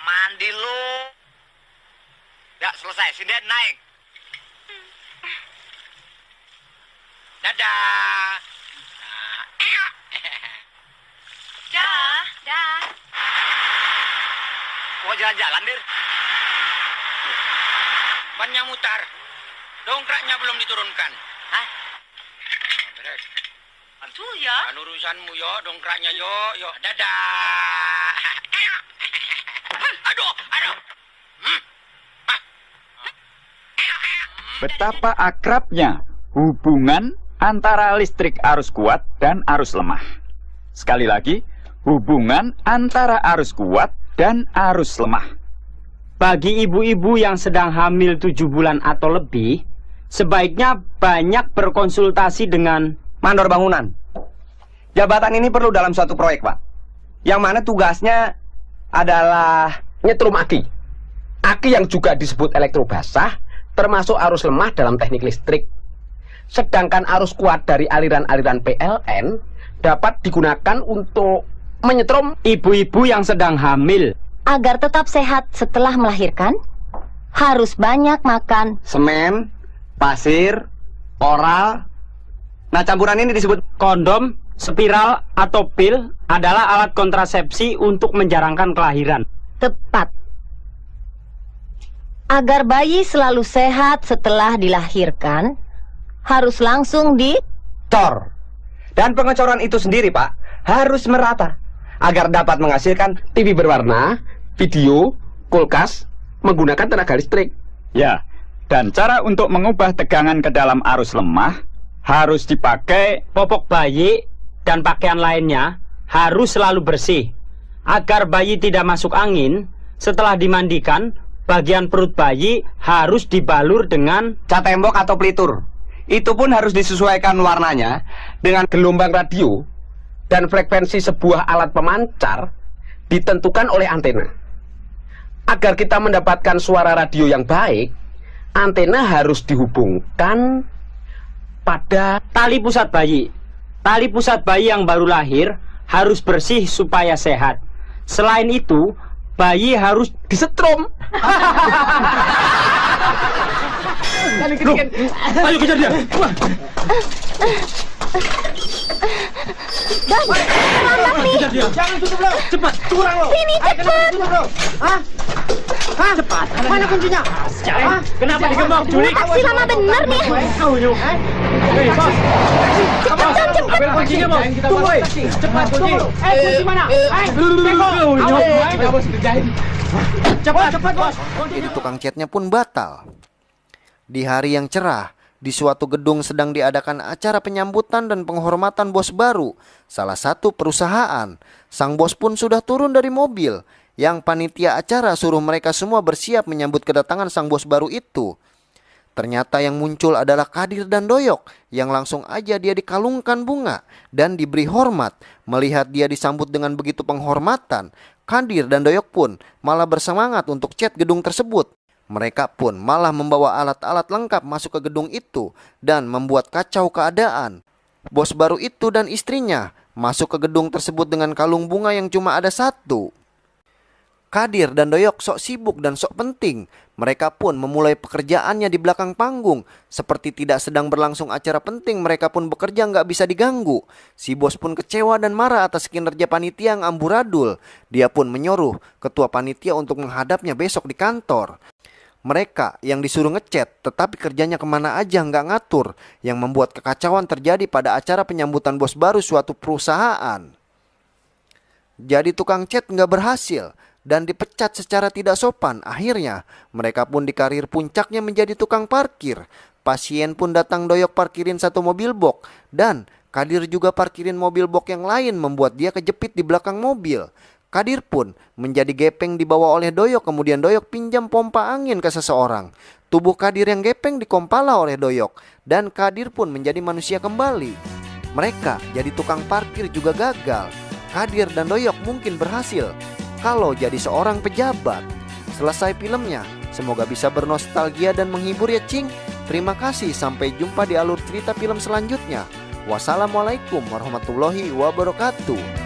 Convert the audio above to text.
mandi lu. Ya, selesai. Sinden naik. Dadah. Dah. Mau jalan-jalan, Dir? Bannya mutar. Dongkraknya belum diturunkan. Hah? Beres. Tuh ya. Kan urusanmu, yo. Dongkraknya, yo. Dadah. Aduh. Betapa akrabnya hubungan antara listrik arus kuat dan arus lemah. Sekali lagi, hubungan antara arus kuat dan arus lemah. Bagi ibu-ibu yang sedang hamil 7 bulan atau lebih, sebaiknya banyak berkonsultasi dengan mandor bangunan. Jabatan ini perlu dalam suatu proyek, Pak. Yang mana tugasnya adalah nyetrum aki. Aki yang juga disebut elektrobasah, termasuk arus lemah dalam teknik listrik. Sedangkan arus kuat dari aliran-aliran PLN dapat digunakan untuk menyetrum ibu-ibu yang sedang hamil. Agar tetap sehat setelah melahirkan, harus banyak makan semen, pasir, oral. Nah, campuran ini disebut kondom, spiral, atau pil adalah alat kontrasepsi untuk menjarangkan kelahiran. tepat. Agar bayi selalu sehat setelah dilahirkan, harus langsung cor. Dan pengecoran itu sendiri, Pak, harus merata agar dapat menghasilkan TV berwarna, video, kulkas menggunakan tenaga listrik. Ya, dan cara untuk mengubah tegangan ke dalam arus lemah harus dipakai popok bayi dan pakaian lainnya harus selalu bersih. Agar bayi tidak masuk angin, setelah dimandikan, bagian perut bayi harus dibalur dengan cat tembok atau pelitur. Itu pun harus disesuaikan warnanya dengan gelombang radio, dan frekuensi sebuah alat pemancar ditentukan oleh antena. Agar kita mendapatkan suara radio yang baik, antena harus dihubungkan pada tali pusat bayi. Tali pusat bayi yang baru lahir harus bersih supaya sehat. Selain itu, bayi harus disetrum. Ayo kejar dia. Dan, selamat nih. Jangan tutup lo. Cepat, curang lo. Sini cepat. Hah? Cepat. Mana kuncinya? Hah? Kenapa digembok, Juli? Aksi lama bener nih. Cepat. Kuncinya, Bos. Tunggu, cepat kunci. Kunci mana? Cepat, Bos. Jadi tukang catnya pun batal. Di hari yang cerah, di suatu gedung sedang diadakan acara penyambutan dan penghormatan bos baru salah satu perusahaan. Sang bos pun sudah turun dari mobil. Yang panitia acara suruh mereka semua bersiap menyambut kedatangan sang bos baru itu. Ternyata yang muncul adalah Kadir dan Doyok, yang langsung aja dia dikalungkan bunga dan diberi hormat. Melihat dia disambut dengan begitu penghormatan, Kadir dan Doyok pun malah bersemangat untuk cat gedung tersebut. Mereka pun malah membawa alat-alat lengkap masuk ke gedung itu dan membuat kacau keadaan. Bos baru itu dan istrinya masuk ke gedung tersebut dengan kalung bunga yang cuma ada satu. Kadir dan Doyok sok sibuk dan sok penting. Mereka pun memulai pekerjaannya di belakang panggung. Seperti tidak sedang berlangsung acara penting, mereka pun bekerja nggak bisa diganggu. Si bos pun kecewa dan marah atas kinerja panitia yang amburadul. Dia pun menyuruh ketua panitia untuk menghadapnya besok di kantor. Mereka yang disuruh ngecat, tetapi kerjanya kemana aja nggak ngatur, yang membuat kekacauan terjadi pada acara penyambutan bos baru suatu perusahaan. Jadi tukang cat nggak berhasil dan dipecat secara tidak sopan. Akhirnya mereka pun di karir puncaknya menjadi tukang parkir. Pasien pun datang Doyok parkirin satu mobil box, dan Kadir juga parkirin mobil box yang lain, membuat dia kejepit di belakang mobil. Kadir pun menjadi gepeng dibawa oleh Doyok. Kemudian Doyok pinjam pompa angin ke seseorang. Tubuh Kadir yang gepeng dikompala oleh Doyok, dan Kadir pun menjadi manusia kembali. Mereka jadi tukang parkir juga gagal. Kadir dan Doyok mungkin berhasil kalau jadi seorang pejabat. Selesai filmnya. Semoga bisa bernostalgia dan menghibur ya, Cing. Terima kasih, sampai jumpa di alur cerita film selanjutnya. Wassalamualaikum warahmatullahi wabarakatuh.